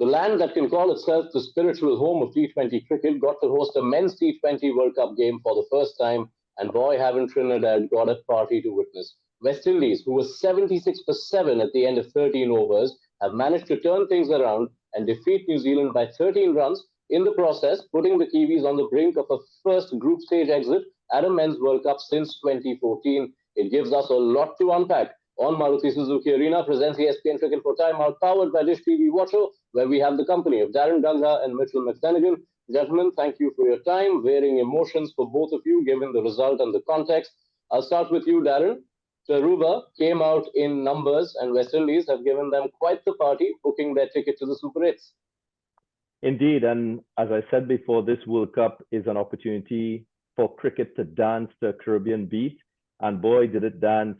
The land that can call itself the spiritual home of T20 cricket got to host a men's T20 World Cup game for the first time, and boy, haven't Trinidad got a party to witness. West Indies, who was 76 for 7 at the end of 13 overs, have managed to turn things around and defeat New Zealand by 13 runs, in the process putting the Kiwis on the brink of a first group stage exit at a men's World Cup since 2014. It gives us a lot to unpack. On Maruti Suzuki Arena presents ESPN Cricket for Timeout, powered by Dish TV Watcho, where we have the company of Daren, Ganga and Mitch McClenaghan. Gentlemen, thank you for your time. Varying emotions for both of you, given the result and the context. I'll start with you, Daren. Taruba came out in numbers, and West Indies have given them quite the party, booking their ticket to the Super 8s. Indeed, and as I said before, this World Cup is an opportunity for cricket to dance the Caribbean beat. And boy, did it dance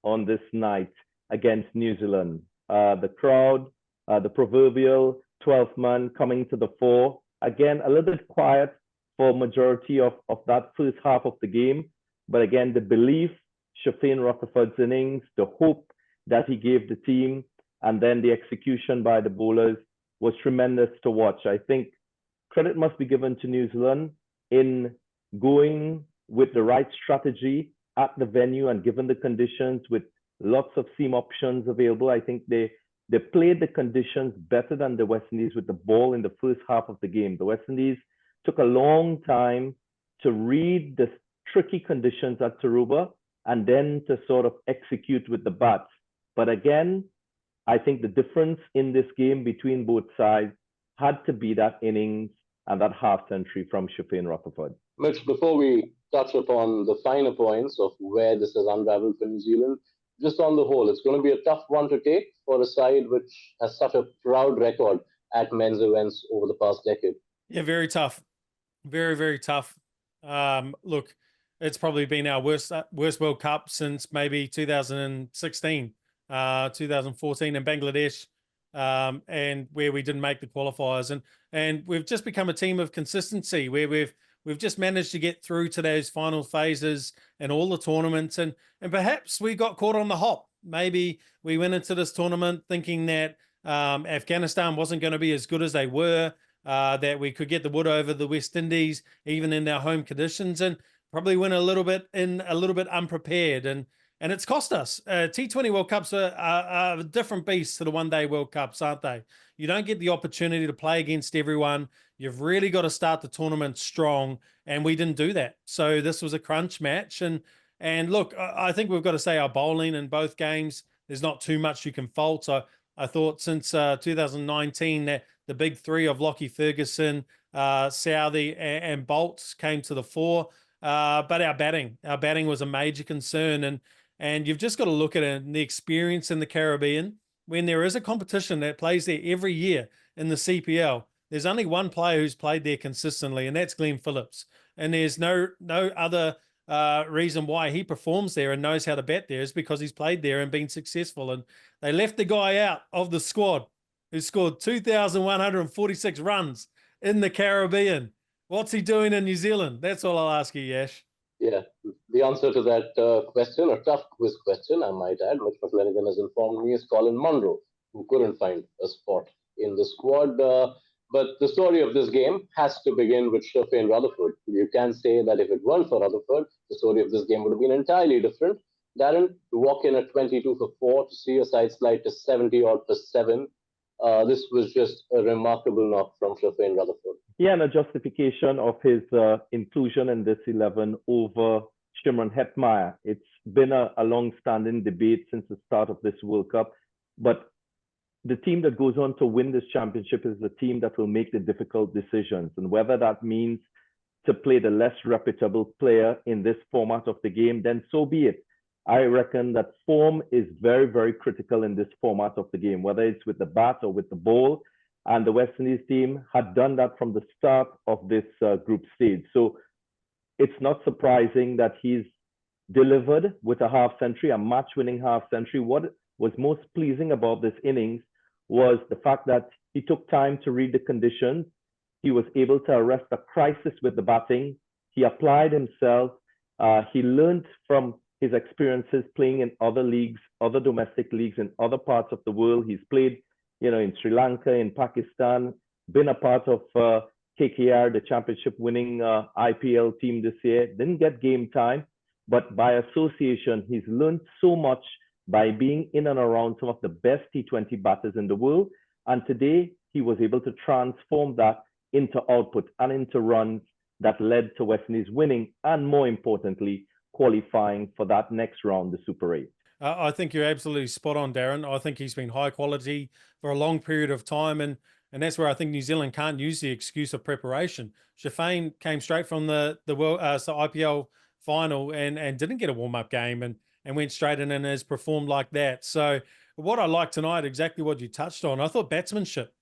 on this night against New Zealand. The crowd, the proverbial 12th man coming to the fore. Again, a little bit quiet for majority of that first half of the game. But again, the belief, Sherfane Rutherford's innings, the hope that he gave the team, and then the execution by the bowlers was tremendous to watch. I think credit must be given to New Zealand in going with the right strategy at the venue and given the conditions with lots of seam options available. I think they played the conditions better than the West Indies with the ball in the first half of the game. The West Indies took a long time to read the tricky conditions at Taruba and then to sort of execute with the bats. But again, I think the difference in this game between both sides had to be that innings and that half century from Sherfane Rutherford. Mitch, before we touch upon the finer points of where this has unraveled for New Zealand, just on the whole, it's going to be a tough one to take for a side which has such a proud record at men's events over the past decade. Yeah, very tough. Very, very tough. Look, it's probably been our worst World Cup since maybe 2016, 2014 in Bangladesh, and where we didn't make the qualifiers. And we've just become a team of consistency where we've just managed to get through to those final phases and all the tournaments. And perhaps we got caught on the hop. Maybe we went into this tournament thinking that Afghanistan wasn't going to be as good as they were, that we could get the wood over the West Indies, even in our home conditions, and probably went a little bit unprepared. And it's cost us. T20 World Cups are a different beast to the one-day World Cups, aren't they? You don't get the opportunity to play against everyone. You've really got to start the tournament strong, and we didn't do that. So this was a crunch match. And look, I think we've got to say our bowling in both games, there's not too much you can fault. So I thought since 2019 that the big three of Lockie Ferguson, Southey, and Bolt came to the fore. But our batting was a major concern. And you've just got to look at it, and the experience in the Caribbean. When there is a competition that plays there every year in the CPL, there's only one player who's played there consistently, and that's Glenn Phillips. And there's no other reason why he performs there and knows how to bat there is because he's played there and been successful. And they left the guy out of the squad who scored 2,146 runs in the Caribbean. What's he doing in New Zealand? That's all I'll ask you, Yash. Yeah, the answer to that question, a tough quiz question, I might add, Mitch McClenaghan has informed me, is Colin Munro, who couldn't find a spot in the squad. But the story of this game has to begin with Sherfane Rutherford. You can say that if it weren't for Rutherford, the story of this game would have been entirely different. Daren, to walk in at 22 for 4, to see your side slide to 70-odd for 7, this was just a remarkable knock from Sherfane Rutherford. Yeah, and a justification of his inclusion in this 11 over Shimron Hetmyer. It's been a long-standing debate since the start of this World Cup, but the team that goes on to win this championship is the team that will make the difficult decisions. And whether that means to play the less reputable player in this format of the game, then so be it. I reckon that form is very, very critical in this format of the game, whether it's with the bat or with the ball. And the West Indies team had done that from the start of this group stage. So it's not surprising that he's delivered with a half century, a match-winning half century. What was most pleasing about this innings was the fact that he took time to read the conditions. He was able to arrest a crisis with the batting. He applied himself. He learned from his experiences playing in other leagues, other domestic leagues in other parts of the world. He's played in Sri Lanka, in Pakistan, been a part of KKR, the championship winning IPL team this year. Didn't get game time, but by association, he's learned so much by being in and around some of the best T20 batters in the world. And today, he was able to transform that into output and into runs that led to West Indies winning, and more importantly, qualifying for that next round, the Super 8. I think you're absolutely spot on, Daren. I think he's been high quality for a long period of time, and that's where I think New Zealand can't use the excuse of preparation. Sherfane came straight from the world so IPL final and didn't get a warm-up game and went straight in and has performed like that. So what I like tonight, exactly what you touched on, I thought batsmanship.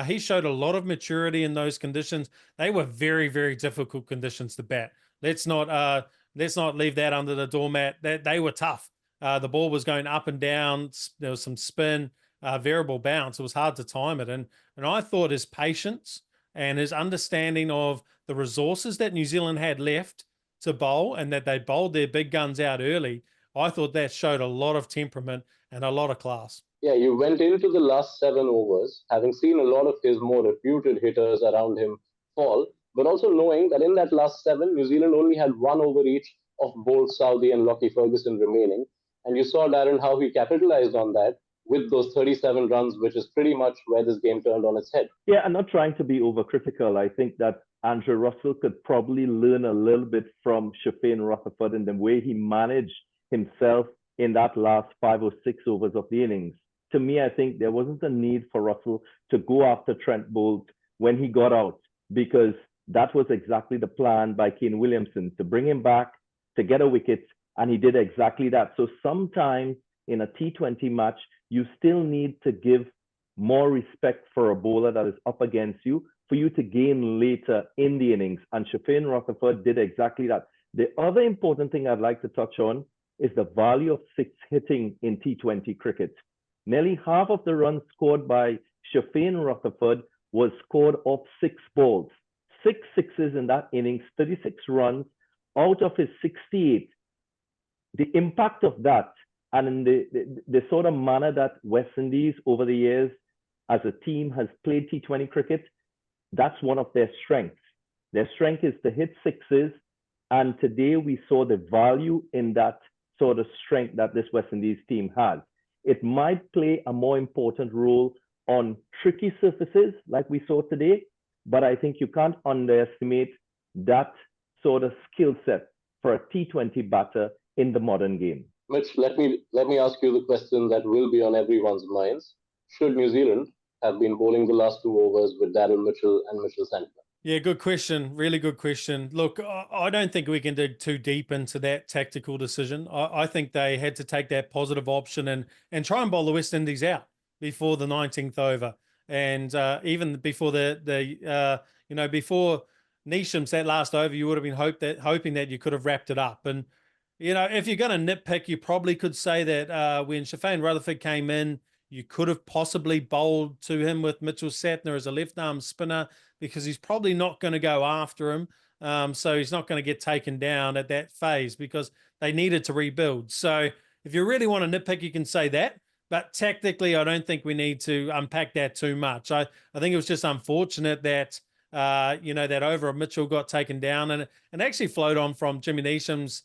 He showed a lot of maturity in those conditions. They were very, very difficult conditions to bat. Let's not leave that under the doormat. They were tough. The ball was going up and down. There was some spin, variable bounce. It was hard to time it. And I thought his patience and his understanding of the resources that New Zealand had left to bowl, and that they bowled their big guns out early, I thought that showed a lot of temperament and a lot of class. Yeah, you went into the last 7 overs, having seen a lot of his more reputed hitters around him fall, but also knowing that in that last 7, New Zealand only had 1 over each of Bolt, Southee and Lockie Ferguson remaining. And you saw, Daren, how he capitalized on that with those 37 runs, which is pretty much where this game turned on its head. Yeah, I'm not trying to be overcritical. I think that Andrew Russell could probably learn a little bit from Sherfane Rutherford in the way he managed himself in that last 5 or 6 overs of the innings. To me, I think there wasn't a need for Russell to go after Trent Boult when he got out, because that was exactly the plan by Kane Williamson, to bring him back, to get a wicket, and he did exactly that. So sometimes in a T20 match, you still need to give more respect for a bowler that is up against you for you to gain later in the innings. And Sherfane Rutherford did exactly that. The other important thing I'd like to touch on is the value of 6 hitting in T20 cricket. Nearly half of the runs scored by Sherfane Rutherford was scored off 6 balls. 6 sixes in that innings, 36 runs out of his 68. The impact of that, and in the sort of manner that West Indies over the years as a team has played T20 cricket, that's one of their strengths. Their strength is to hit sixes, and today we saw the value in that sort of strength that this West Indies team has. It might play a more important role on tricky surfaces like we saw today, but I think you can't underestimate that sort of skill set for a T20 batter in the modern game. Mitch, let me ask you the question that will be on everyone's minds. Should New Zealand have been bowling the last 2 overs with Daryl Mitchell and Mitchell Santner? Yeah, good question. Really good question. Look, I don't think we can dig too deep into that tactical decision. I think they had to take that positive option and try and bowl the West Indies out before the 19th over, and even before before Neesham's that last over, you would have been hoping that you could have wrapped it up. And if you're going to nitpick, you probably could say that when Sherfane Rutherford came in, you could have possibly bowled to him with Mitchell Santner as a left-arm spinner, because he's probably not going to go after him. So he's not going to get taken down at that phase because they needed to rebuild. So if you really want to nitpick, you can say that. But tactically, I don't think we need to unpack that too much. I think it was just unfortunate that, that over of Mitchell got taken down and actually flowed on from Jimmy Neesham's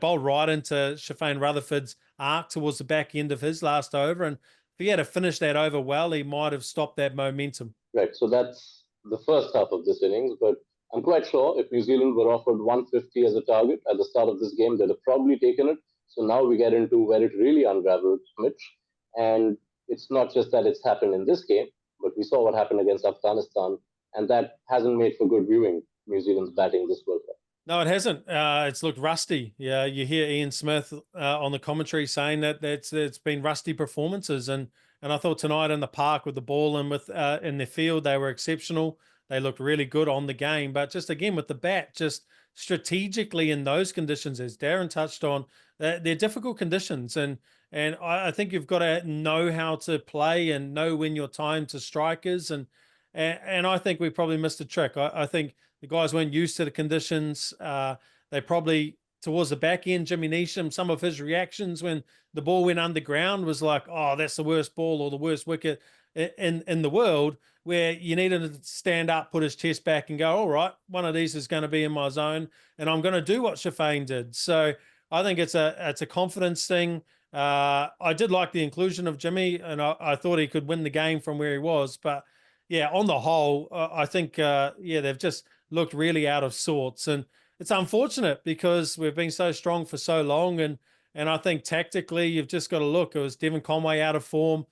bowled right into Sherfane Rutherford's arc towards the back end of his last over. And if he had to finish that over well, he might have stopped that momentum. Right. So that's the first half of this innings. But I'm quite sure if New Zealand were offered 150 as a target at the start of this game, they'd have probably taken it. So now we get into where it really unraveled, Mitch. And it's not just that it's happened in this game, but we saw what happened against Afghanistan. And that hasn't made for good viewing, New Zealand's batting this World Cup. No, it hasn't. It's looked rusty. Yeah, you hear Ian Smith on the commentary saying that it's been rusty performances, and I thought tonight in the park with the ball and with in the field they were exceptional. They looked really good on the game, but just again with the bat, just strategically in those conditions, as Daren touched on, they're difficult conditions, and I think you've got to know how to play and know when your time to strike is, and I think we probably missed a trick. I think the guys weren't used to the conditions. They probably, towards the back end, Jimmy Neesham, some of his reactions when the ball went underground was like, oh, that's the worst ball or the worst wicket. in the world, where you need him to stand up, put his chest back and go, all right, one of these is going to be in my zone and I'm going to do what Sherfane did. So I think it's a confidence thing. I did like the inclusion of Jimmy, and I thought he could win the game from where he was. But yeah, on the whole, I think, they've just looked really out of sorts. And it's unfortunate because we've been so strong for so long. And I think tactically, you've just got to look. It was Devon Conway out of form.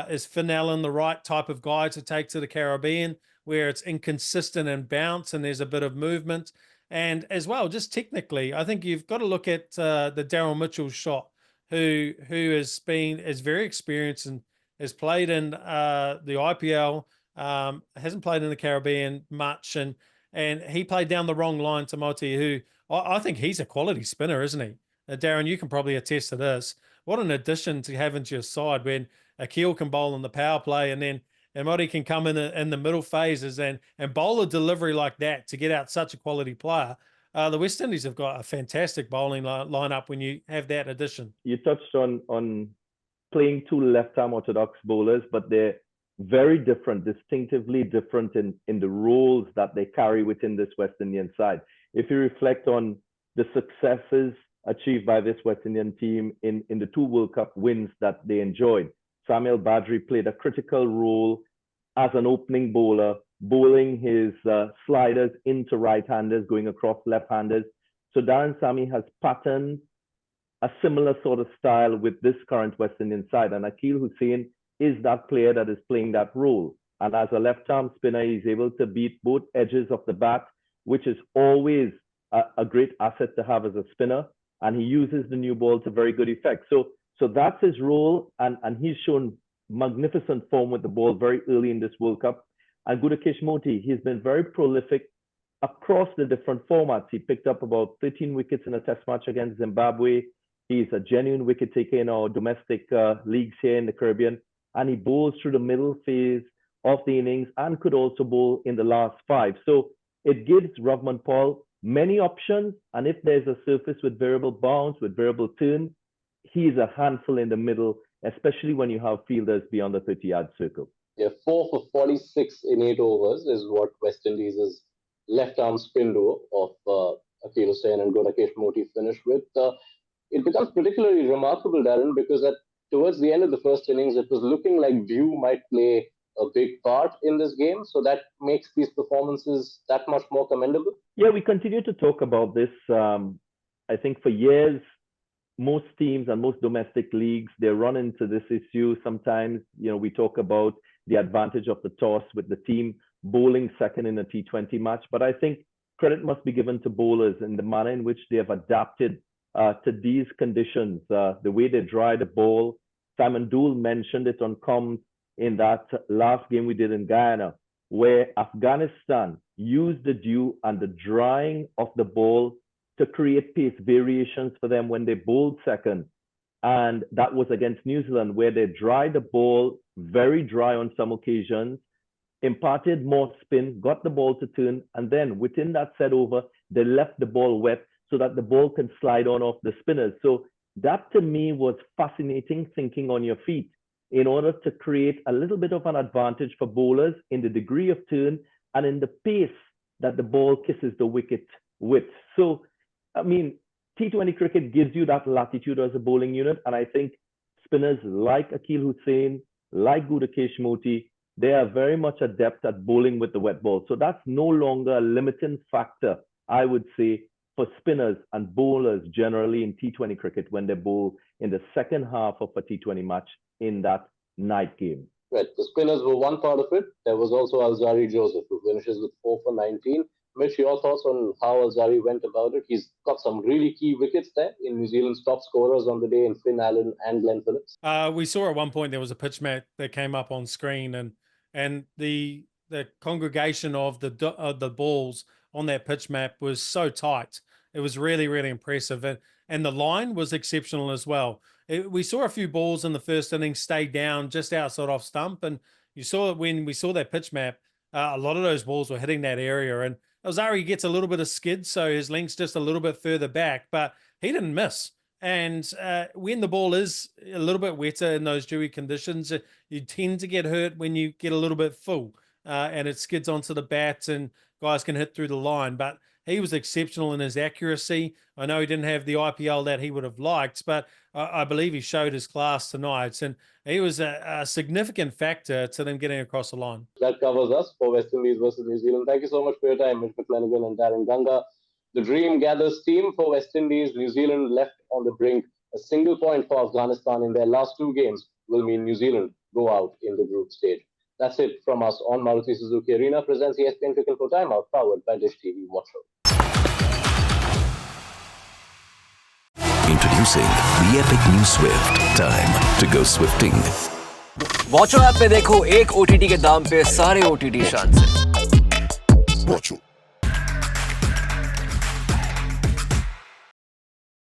Is Finn Allen the right type of guy to take to the Caribbean, where it's inconsistent and bounce and there's a bit of movement? And as well, just technically, I think you've got to look at the Daryl Mitchell shot, who is very experienced and has played in the IPL, hasn't played in the Caribbean much, and he played down the wrong line to Moti, who I think he's a quality spinner, isn't he? Daren, you can probably attest to this. What an addition to have into your side when Akil can bowl in the power play, and then Moti can come in the middle phases and bowl a delivery like that to get out such a quality player. The West Indies have got a fantastic bowling lineup when you have that addition. You touched on playing two left-arm orthodox bowlers, but they're very different, distinctively different in the roles that they carry within this West Indian side. If you reflect on the successes achieved by this West Indian team in the two World Cup wins that they enjoyed, Samuel Badri played a critical role as an opening bowler, bowling his sliders into right-handers, going across left-handers. So Daren Sammy has patterned a similar sort of style with this current West Indian side. And Akil Hussain is that player that is playing that role. And as a left-arm spinner, he's able to beat both edges of the bat, which is always a great asset to have as a spinner. And he uses the new ball to very good effect. So that's his role. And he's shown magnificent form with the ball very early in this World Cup. And Gudakesh Moti, he's been very prolific across the different formats. He picked up about 13 wickets in a test match against Zimbabwe. He's a genuine wicket taker in our domestic leagues here in the Caribbean. And he bowls through the middle phase of the innings and could also bowl in the last 5. So it gives Rovman Paul many options. And if there's a surface with variable bounce, with variable turn, he's a handful in the middle, especially when you have fielders beyond the 30-yard circle. Yeah, 4 for 46 in 8 overs is what West Indies' left-arm spin duo of Akil Hussain and Gudakesh Moti finished with. It becomes particularly remarkable, Daren, because towards the end of the first innings, it was looking like Dew might play a big part in this game. So that makes these performances that much more commendable. Yeah, we continue to talk about this. I think for years, most teams and most domestic leagues, they run into this issue. Sometimes, we talk about the advantage of the toss with the team bowling second in a T20 match. But I think credit must be given to bowlers in the manner in which they have adapted to these conditions, the way they dry the ball. Simon Dool mentioned it on comms in that last game we did in Guyana, where Afghanistan used the dew and the drying of the ball to create pace variations for them when they bowled second. And that was against New Zealand, where they dried the ball very dry on some occasions, imparted more spin, got the ball to turn, and then within that set over, they left the ball wet so that the ball can slide on off the spinners. So that to me was fascinating thinking on your feet in order to create a little bit of an advantage for bowlers in the degree of turn and in the pace that the ball kisses the wicket with. So, I mean, T20 cricket gives you that latitude as a bowling unit. And I think spinners like Akil Hussain, like Gudakesh Moti, they are very much adept at bowling with the wet ball. So that's no longer a limiting factor, I would say, for spinners and bowlers generally in T20 cricket when they bowl in the second half of a T20 match in that night game. Right, the spinners were one part of it. There was also Alzarri Joseph, who finishes with 4 for 19. Mitch, your thoughts on how Alzarri went about it? He's got some really key wickets there in New Zealand's top scorers on the day in Finn Allen and Glenn Phillips. We saw at one point there was a pitch map that came up on screen, and the congregation of the balls on that pitch map was so tight. It was really, really impressive. And the line was exceptional as well. We saw a few balls in the first inning stay down just outside off stump. And you saw it when we saw that pitch map, a lot of those balls were hitting that area. And Alzarri gets a little bit of skid, so his link's just a little bit further back, but he didn't miss. And when the ball is a little bit wetter in those dewy conditions, you tend to get hurt when you get a little bit full and it skids onto the bat and guys can hit through the line. But he was exceptional in his accuracy. I know he didn't have the IPL that he would have liked, but I believe he showed his class tonight. And he was a significant factor to them getting across the line. That covers us for West Indies versus New Zealand. Thank you so much for your time, Mitch McClenaghan and Daren Ganga. The dream gathers team for West Indies. New Zealand left on the brink. A single point for Afghanistan in their last two games will mean New Zealand go out in the group stage. That's it from us on Maruti Suzuki Arena. Presents ESPN Cricket for Timeout, powered by Dish TV. Watch out. Introducing the epic new Swift. Time to go swifting. Watcho app पे देखो एक OTT के दाम पे सारे OTT शान से। Watch